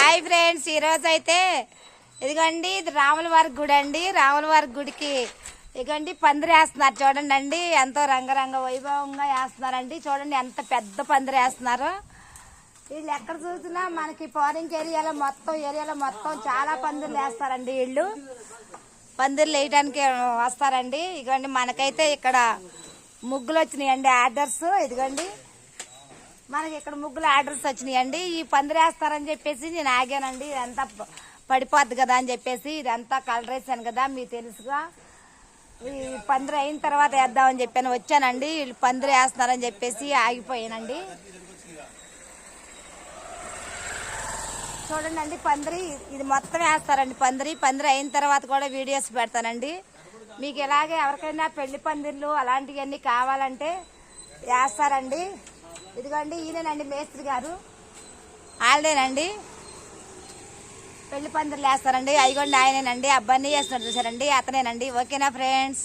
Hi friends, ఈరోజు అయితే ఇదిగోండి ఇది రాములవారి గుడి అండి. రాములవారి గుడికి ఇదిగోండి పందిరి వేస్తున్నారు చూడండి అండి. ఎంతో రంగరంగ వైభవంగా వేస్తున్నారండి. చూడండి ఎంత పెద్ద పందిరి వేస్తున్నారు. వీళ్ళు ఎక్కడ చూసినా మనకి పోరింగ్ ఏరియాలో మొత్తం చాలా పందిర్లు వేస్తారండి. వీళ్ళు పందిర్లు వేయడానికి వస్తారండి. ఇదిగోండి మనకైతే ఇక్కడ ముగ్గులు వచ్చినాయండి, ఆర్డర్స్. ఇదిగోండి మనకి ఇక్కడ ముగ్గులు ఆర్డర్స్ వచ్చినాయండి. ఈ పందిరి వేస్తారని చెప్పేసి నేను ఆగానండి. ఇదంతా పడిపోద్ది కదా అని చెప్పేసి ఇదంతా కలర్ వేసాను కదా, మీకు తెలుసుగా. ఈ పందిరి అయిన తర్వాత వేద్దామని చెప్పాను, వచ్చానండి. వీళ్ళు పందిరి వేస్తున్నారని చెప్పేసి ఆగిపోయానండి. చూడండి అండి పందిరి ఇది మొత్తం వేస్తారండి. పందిరి అయిన తర్వాత కూడా వీడియోస్ పెడతానండి. మీకు ఇలాగే ఎవరికైనా పెళ్లి పందిర్లు అలాంటివన్నీ కావాలంటే వేస్తారండి. ఇదిగోండి ఈయనండి మేస్త్రి గారు, వాళ్ళేనండి పెళ్లి పందిర్లు వేస్తారండి. అయిగోండి ఆయనేనండి, అబ్బాయిని వేస్తున్నారు చూసారండి, అతనేనండి. ఓకేనా ఫ్రెండ్స్?